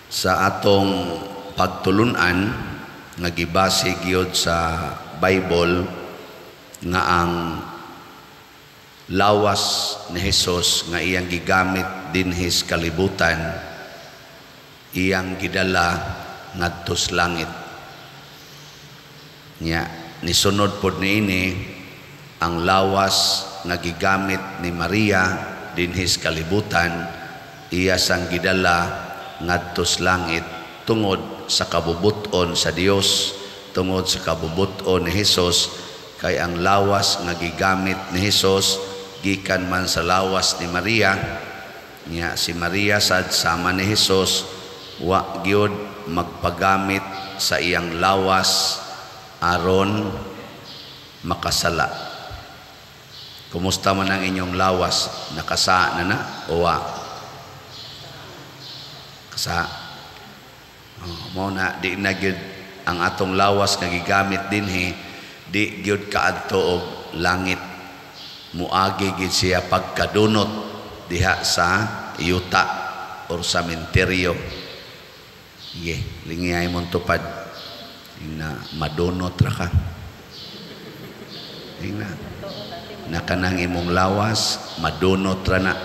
sa atong pagtulunan nga gibase gyud sa Bible nga ang lawas ni Hesus nga iyang gigamit dinhi sa kalibutan iyang gidala ngadto sa langit. Nya nisunod pod niini ang lawas nga gigamit ni Maria dinhi sa kalibutan iya sang gidala ngadto sa langit tungod sa kabubuton sa Dios, tungod sa kabubuton ni Hesus. Kay ang lawas nga gigamit ni Hesus gikan man sa lawas ni Maria. Nya si Maria sad sama ni Hesus wa gyud magpagamit sa iyang lawas aron makasala. Kumusta man ang inyong lawas? Nakasa na o wa? Kasa. Mao na di na gyud ang atong lawas nga gigamit dinhi di gyud kaadto og langit. Muagi gid siya pagkadunot diha sa yuta or sa sementeryo. Lingay mong tupad na madunot ra ka. Na kanang imong lawas madunot ra na.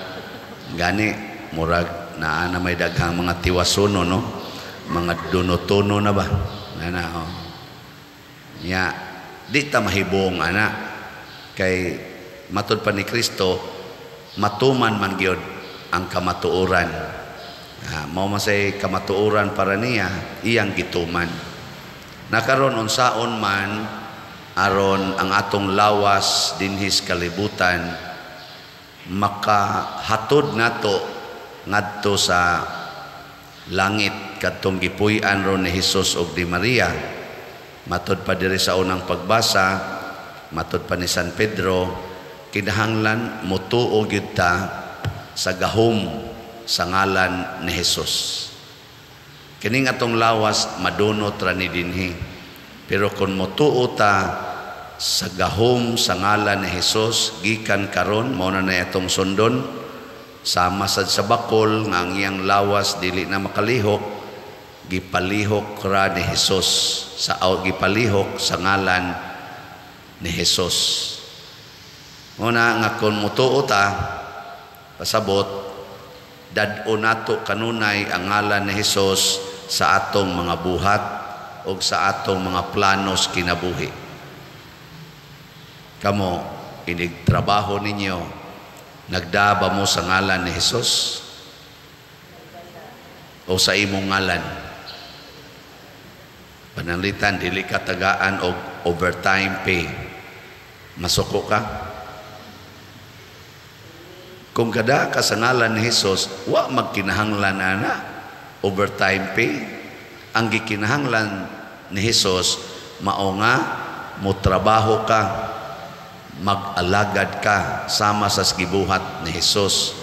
Gani murag naa na may daghang mga tiwasuno, no? Mga dunotono na ba? Nya di ta mahibong ana kay matud pa ni Kristo matuman man gyud ang kamatuoran. Mao masay kamatuoran para niya iyang gituman. Nakaron unsaon man aron ang atong lawas dinhi sa kalibutan makahatod nato ngadto sa langit kadtong gipuy-an ron ni Hesus ug ni Maria. Matud pa diri sa unang pagbasa, matud pa ni San Pedro, kinahanglan motuo gyud ta sa gahom sa ngalan ni Hesus. Kining atong lawas madunot ra ni dinhi. Pero kung motuo ta sa gahom sa ngalan ni Hesus gikan karon mao na atong sundon sama sad sa bakol nga ang iyang lawas dili na makalihok, gipalihok ra ni Hesus sa gipalihok sa ngalan ni Hesus. Una nga kung mutuo ta pasabot dad-o nato kanunay ang ngalan ni Hesus sa atong mga buhat o sa atong mga planos kinabuhi. Kamo inig trabaho ninyo nagdaba mo sa ngalan ni Hesus o sa imong ngalan? Pananglitan dili ka tagaan og overtime pay. Masuko ka? Kung kada ka sa ngalan ni Hesus, wa magkinahanglan ana overtime pay. Ang gikinahanglan ni Hesus mao nga motrabaho ka, mag-alagad ka sama sa gibuhat ni Hesus,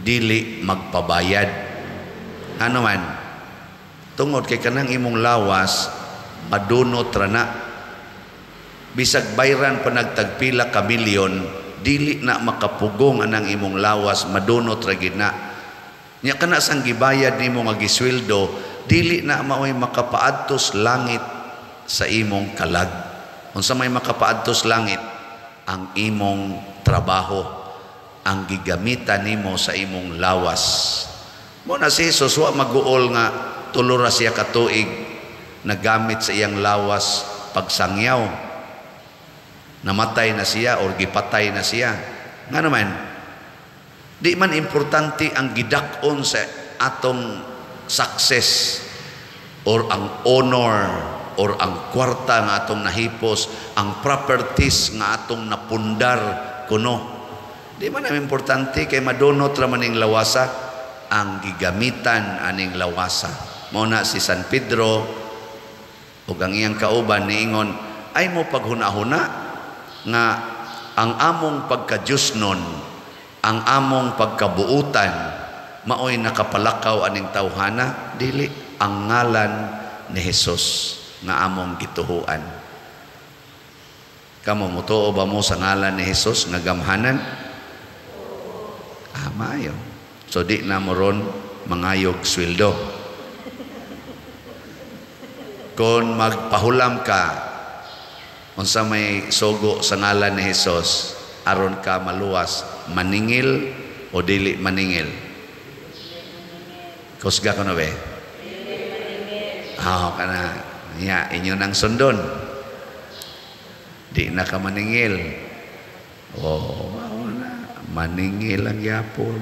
dili magpabayad. Ano man tungod kay kanang imong lawas madunot ra na, bisag bayran pa nagtagpila ka milyon dili na makapugong anang imong lawas madunot ra gid na. Nya kana sang gibayad nimo nga gisweldo dili na maoy makapaadtos langit sa imong kalag. Unsa may makapaadtos langit? Ang imong trabaho, ang gigamitan nimo sa imong lawas. Mo na si Jesus wa maguol nga tulo ra siya ka tuig nagamit sa iyang lawas pagsangyaw. Namatay na siya or gipatay na siya. Nga naman, di man importante ang gidak-on sa atong success or ang honor or ang kwarta nga atong nahipos, ang properties nga atong napundar kuno. Di man ang importante kay madunot ra maning lawasa ang gigamitan aning lawasa. Mao na si San Pedro ug ang iyang kauban niingon ay mo paghuna-huna nga ang among pagka-Diosnon, ang among pagkabuutan maoy nakapalakaw aning tawhana, dili ang ngalan ni Hesus nga among gituhuan. Kamo mutuo ba mo sa ngalan ni Hesus nga gamhanan? Mayo. So di na mo ron mangayog sweldo. Kung magpahulam ka unsa may sugo sa ngalan ni Hesus aron ka maluwas, maningil o dili maningil? Kusga ko na be? Kana niya inyo nang sundon. Di na ka maningil. Maningil ang yapon.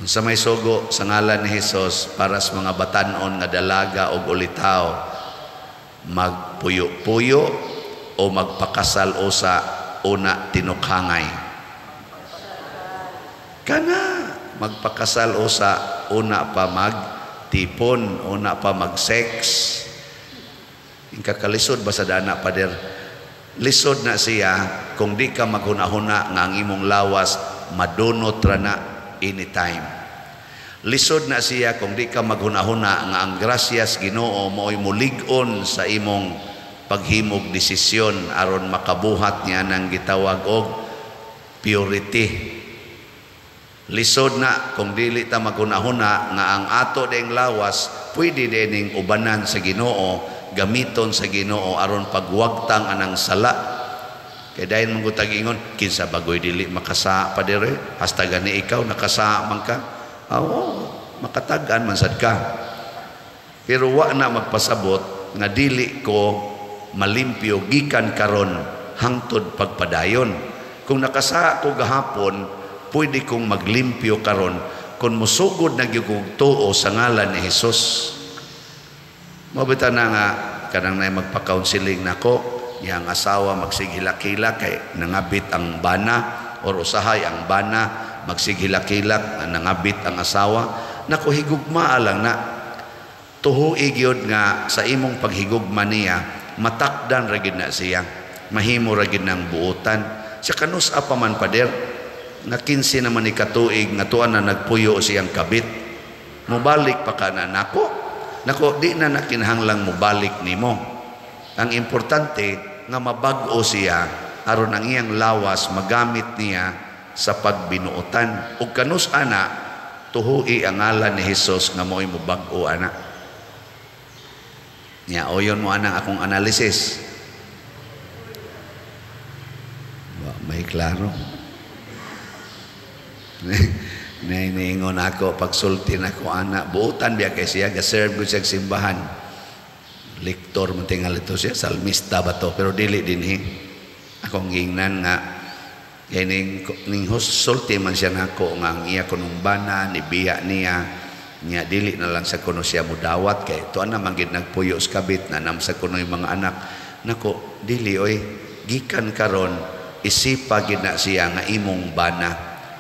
Unsa may sugo sa ngalan ni Hesus para sa mga batan-on nga dalaga o ulitaw, magpuyo-puyo o magpakasal usa una tinukhangay? Kana magpakasal usa una pa magtipon, una pa mag-sex. Ingka kalisod ba sa dana pader? Lisod na siya kung di ka maghuna-huna nga ang imong lawas madunot ra na anytime. Lisod na siya kung di ka maghuna-huna nga ang grasyas Ginoo mo'y mulig-on sa imong paghimog desisyon aron makabuhat niya ng gitawag og purity. Lisod na kung dili ta maghuna-huna nga ang ato ding lawas pwede dining ubanan sa Ginoo, gamiton sa Ginoo aron pagwagtang anang sala. Kaya dahil manggutag ingon, kinsa bagoy dili makasa pa dire, hasta gani ikaw nakasa man ka. Makatagan man sad ka. Pero wa na magpasabot nga dili ko malimpyo gikan karon hangtod pagpadayon. Kung nakasa ko gahapon, pwede kong maglimpyo karon kung musugod na gyud kog tuo sa ngalan ni Hesus. Mabita na nga kanang nay magpa-counseling nako. Yang asawa magsighilak-hilak kay nangabit ang bana or usahay ang bana magsighilak-hilak nangabit ang asawa. Naku, higugma lang na tuhuig yun nga sa imong paghigugma niya matakdan ra gid na siya, mahimo ra gid ng buutan. Sa kanus apa man pader nga 15 naman ni katuig nga tuan na nagpuyo siyang kabit, mubalik pa ka na nako di na nakinahanglang mubalik nimo. Ang importante nga mabag-o siya aron ang iyang lawas magamit niya sa pagbinuotan. Ug kanus ana tuhui ang ngalan ni Hesus nga mo'y mubag-o ana. Nya oyon mo anang akong analysis. May klaro. Naingon ako pagsulti nako ana buutan biya kay siya ga-serve ko sa simbahan. Lektor man tingal ito siya, salmista ba to? Pero dili din akong ingnan nga ning sulti man siya nako nga ang iya kunong bana ni biya niya dili na lang sa kuno siya mudawat kay tuan na manggid nagpuyo sa kabit na nam sa kuno yung mga anak. Nako dili oy gikan karon isipa gid na siya nga imong bana,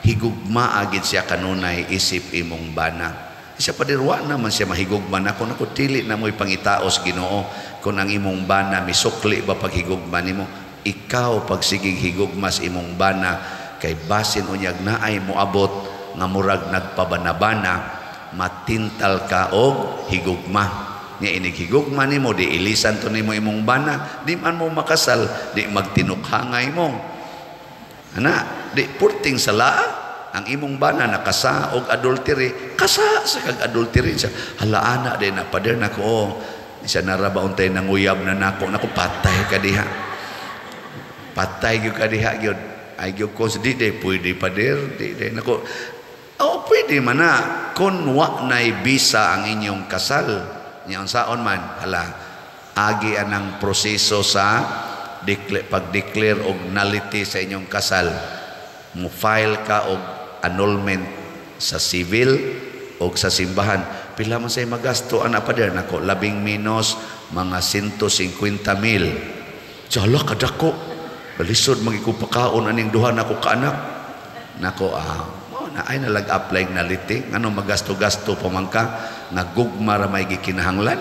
higugma agid siya kanunay isip imong bana. Siya padirwa naman siya mahigugman ako dili na mo'y pangitaos Ginoo kung ang imong bana misukli ba paghigugma nimo. Ikaw pagsigig higugmas imong bana kay basin unyag naay moabot nga murag nagpabanabana matintal ka og higugma. Nya inig higugma nimo di ilisan to nimo imong bana, di man mo makasal, di magtinukhangay mo. Ana, di purting sala ang imong bana nakasa og adultery, kasa sa kag adultery siya. Halaana din na pader nako siya narabaon tay nanguyab na nako patay ka diha. Patay gyud ka diha gyud. Ay gyud ko di pwede pader di nako. Pwede man na kun wa nay bisa ang inyong kasal. Nya unsaon man hala agi anang proseso sa pag-declare og nullity sa inyong kasal. Mo file ka og annulment sa civil o sa simbahan. Pila man say magasto ana pa der nako labing menos mga 150,000. Jala kadako. Balisod magikupakaon aning duha nako kaanak. Nako na ay nalag apply na liti ngano magasto-gasto pa man ka nagugma ra may gikinahanglan.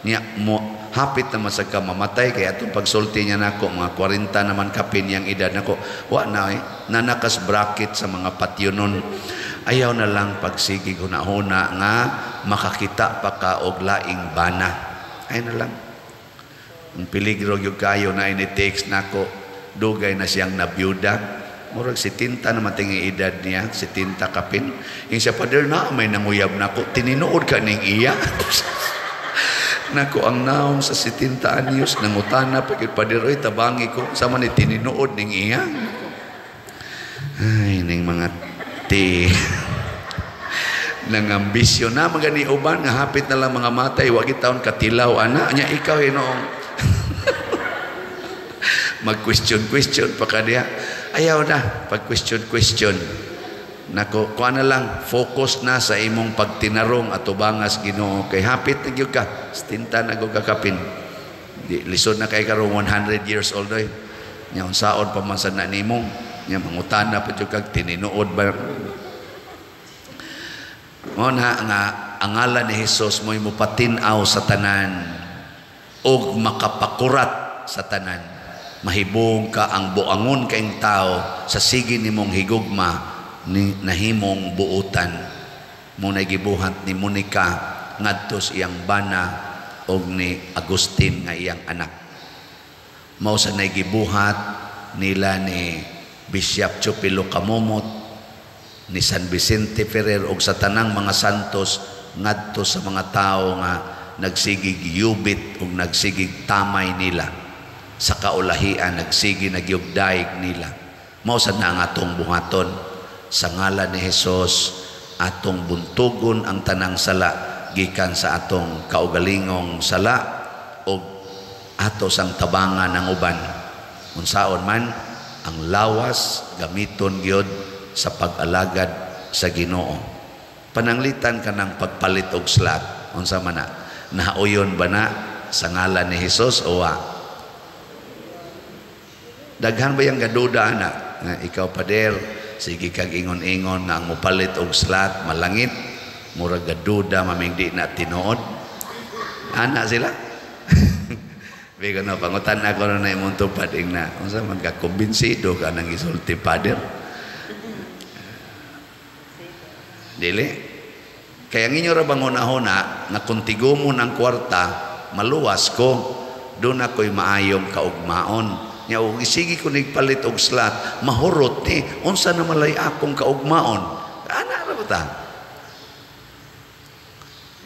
Nya mo hapit naman sa ka mamatay kaya atong pagsulti niya nako mga 40 naman kapin yang edad nako wa na nanakas bracket sa mga patyonon. Ayaw na lang pagsigi hunahuna nga makakita pa ka og laing bana. Ay na lang ang peligro gyud kayo na ini text nako dugay na siyang nabiyuda murag 70 naman tingi edad niya 70 kapin ing siya pader na may nanguyab nako tininuod ka ning iya. Nako ang naong sa 70 anyos nangutana pagit padiroy tabangi ko sama ni tininuod ning iya. Ay ning mga ti nang ambisyon na magani uban nga hapit na lang mga matay wa gitaon katilaw ana nya ikaw hinoong mag question pa kaniya ayaw na pag question nako kuha na lang focus na sa imong pagtinarong at ubangas Ginoo kay hapit na gyud ka stinta na go kakapin di lisod na kay karong 100 years old oy nya unsaon pa man sad na nimong nya mangutana pa jud kag tininuod ba mo na nga ang ngalan ni Hesus mo'y mupatinaw sa tanan og makapakurat sa tanan mahibong ka ang buangon kaing tao sa sige nimong higugma ni nahimong buutan mo na gibuhat ni Monica ngadto sa iyang bana og ni Agustin nga iyang anak mao sa nagibuhat nila ni Bishop Chupilo Kamumot ni San Vicente Ferrer og sa tanang mga santos ngadto sa mga tao nga nagsigig yubit ug nagsigig tamay nila sa kaulahian nagsigig nagyugdaig nila mao sad na ang atong buhaton sa ngalan ni Hesus atong buntugon ang tanang sala gikan sa atong kaugalingong sala ug ato sang tabangan ang uban unsaon man ang lawas gamiton gyud sa pag-alagad sa Ginoo pananglitan ka ng pagpalit og slat unsa man na nahauyon ba na sa ngalan ni Hesus o wa daghan ba yang gaduda na nga ikaw pader sige kag ingon-ingon nga ang mupalit og slat malangit murag gaduda mamingdi na tinuod ana sila bigo na pangutan ako na imong tupad ingna unsa man ka kumbinsido ka nang isulti pader dili kaya nginyo ra bangon-ahona nga kuntigo mo ng kwarta maluwas ko doon ako'y maayong kaugmaon nya og isigi ko nigpalit og slat mahurot ni unsa na malay akong kaugmaon ana ra ta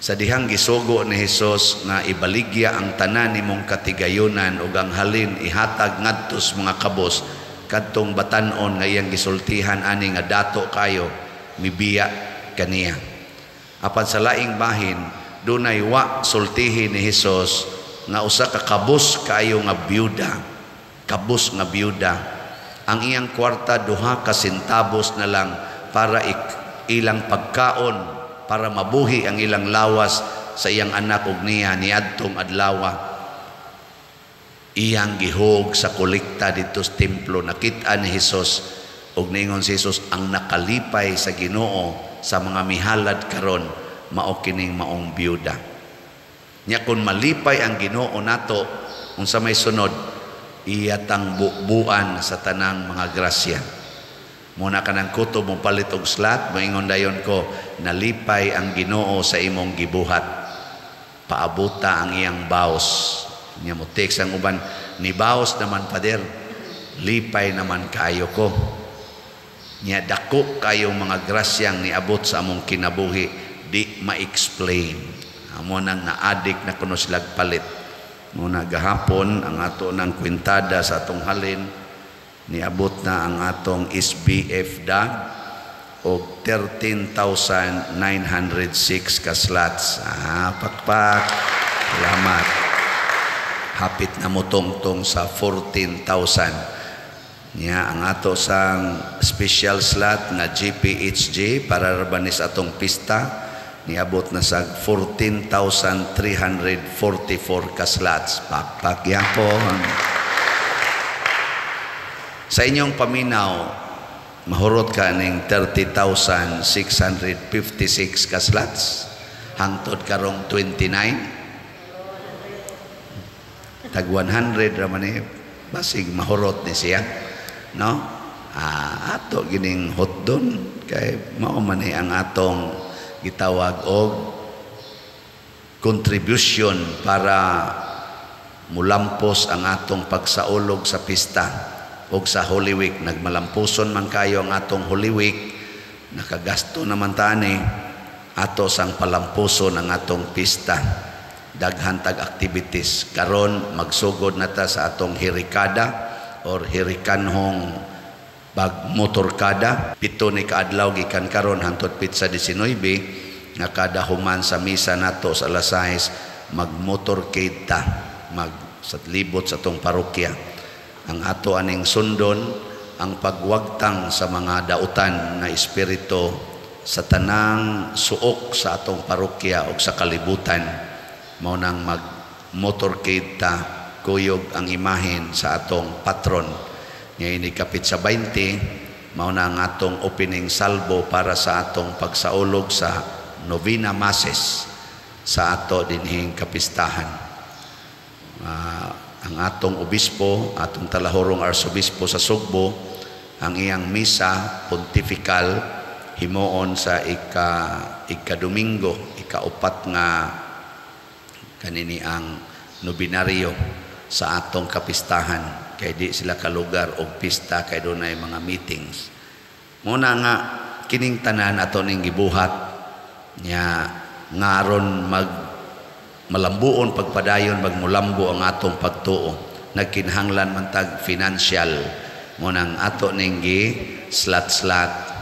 sa dihang gisugo ni Hesus nga ibaligya ang tanan nimong katigayunan ug ang halin ihatag ngadto sa mga kabos kadtong batan-on nga iyang gisultihan ani nga dato kayo mibiya kaniya apan sa laing bahin dunay wa sultihin ni Hesus nga usa ka kabos kayo nga byuda kabus nga byuda ang iyang kwarta duha ka sentabos na lang para ilang pagkaon para mabuhi ang ilang lawas sa iyang anak ug niya niadtong adlaw iyang gihog sa kolekta dito sa templo nakit-an ni Hesus ug ningon si Hesus ang nakalipay sa Ginoo sa mga mihalad karon mao kining maong byuda nya kun malipay ang Ginoo nato unsa may sunod iyatang buuan sa tanang mga grasya muna ka ng kutob mo palit og slat moingon dayon ko nalipay ang Ginoo sa imong gibuhat paabuta ang iyang baos nya mo text ang uban ni baos naman pader lipay naman kaayo ko nya dako kayong mga grasyang niabot sa among kinabuhi di ma-explain amo nang naadik na kuno sila palit muna gahapon ang ato ng kwintada sa atong halin niabot na ang atong SBF dag o 13,906 ka slots pakpak salamat hapit na mutongtong sa 14,000 niya ang ato sang special slot na GPHG para rabanis atong pista niabot na sa 14,344 ka slots pakpakyapon sa inyong paminaw mahurot ka ning 30,656 ka slots hangtod karong 29 tag 100 raman ni basig mahurot ni siya no ato gining hotdon kay mao man ang atong gitawag og contribution para mulampos ang atong pagsaulog sa pista og sa Holy Week nagmalampuson man kayo ang atong Holy Week nakagasto naman tani ato sang palampuson ang atong pista daghan tag activities. Karon magsugod na ta sa atong hirikada or hirikanhong pagmotorkada. 7 ni kaadlaw gikan karon hangtod pitsa 19 nga kada human sa misa nato sa alas 6 magmotorcade ta, magsatlibot sa atong parokya. Ang ato aning sundon ang pagwagtang sa mga dautan na espiritu sa tanang suok sa atong parokya o sa kalibutan. Mao nang mag-motorcade ta, kuyog ang imahen sa atong patron. Ngayon ikapit sa 20, mao na ang atong opening salvo para sa atong pagsaulog sa Novena Masses sa ato dinhing kapistahan. Ang atong obispo, atong talahorong arsobispo sa Sugbo, ang iyang misa pontifical himuon sa ika-Domingo, ika-4 nga kanini ang nobinaryo sa atong kapistahan, kay di sila kalugar og pista kay dunay mga meetings. Muna nga kining tanan ato ning gibuhat nya ngaron malambuon pagpadayon magmulambo ang atong pagtuo. Nagkinahanglan man tag financial munang ato ning gi slat-slat.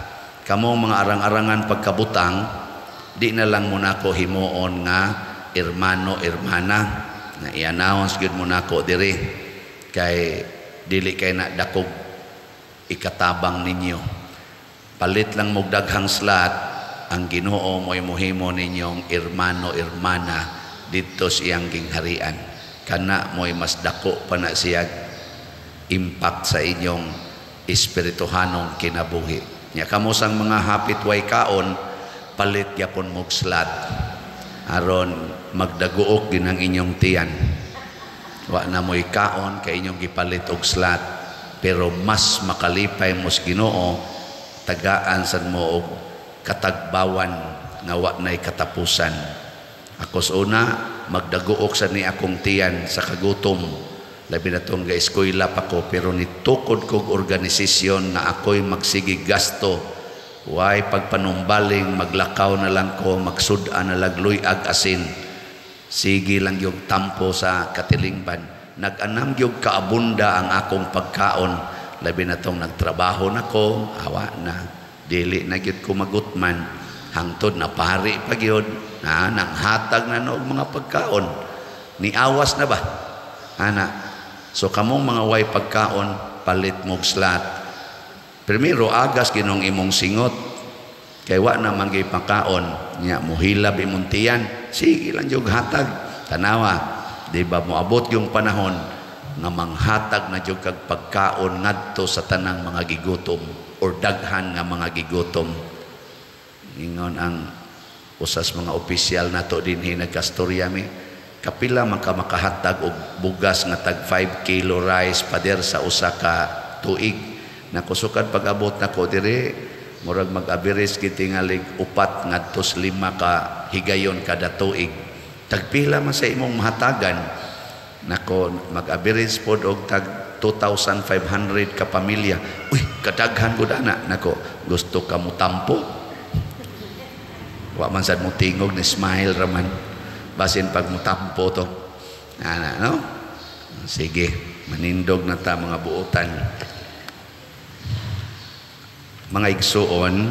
Kamong mga arang-arangan pagkabutang di na lang muna ko himuon nga hermano hermana na i-announce gyud mo nako diri kay dili kay na dakog ikatabang ninyo. Palit lang mo daghang slot, ang Ginoo mo'y mohimo ninyong hermano hermana dito siyang gingharian. Kana mo'y mas dako pa na siya impact sa inyong espirituhanong kinabuhi. Nya kamo sang mga hapit way kaon, palit gyapon mo slot aron magdaguok din ang inyong tiyan. Wa na mo'y kaon kay inyong gipalit og slot, pero mas makalipay mo sa Ginoo, tagaan sad mo og katagbawan nga wa nay katapusan. Ako sa una magdaguok sa ni akong tiyan sa kagutom, labi na tong ga-eskwela pa ko, pero nitukod kog organisasyon na ako'y magsigi gasto. Way pagpanumbaling, maglakaw na lang ko, magsudan na lagloy ag asin. Sige lang yung tampo sa katilingban. Nag-anam yung kaabunda ang akong pagkaon. Labi na tong nagtrabaho na ko, awa na. Dili na gyud ko magutman. Hangtod na pari pag yun. Nang hatag na noong mga pagkaon. Niawas na ba? Ana. So kamong mga way pagkaon, palit mong slot. Primero agas ginong imong singot kay wa na manggay pagkaon nya muhilab imong tiyan, sige lang jud hatag. Tanawa, di ba moabot yung panahon nga manghatag na jud kag pagkaon ngadto sa tanang mga gigutom or daghan nga mga gigutom. Ingon ang usas mga opisyal nato dinhi nagkastorya mi, kapila man ka makahatag og bugas nga tag 5 kilo rice pader sa usa ka tuig. Nakusukad pag-abot na ko diri, murag mag-average kitingalig 4 ngadto 5 ka higayon kada tuig. Tagpila man sa imong mahatagan, nako mag-average pod og tag 2,500 ka pamilya. Uy, kadaghan gud ana. Nako, gusto ka mo tampo? Wa man sad mo tingog ni smile raman. Basin pag mo tampo to. Ana, no? Sige, manindog na ta mga buotan. Mga igsuon,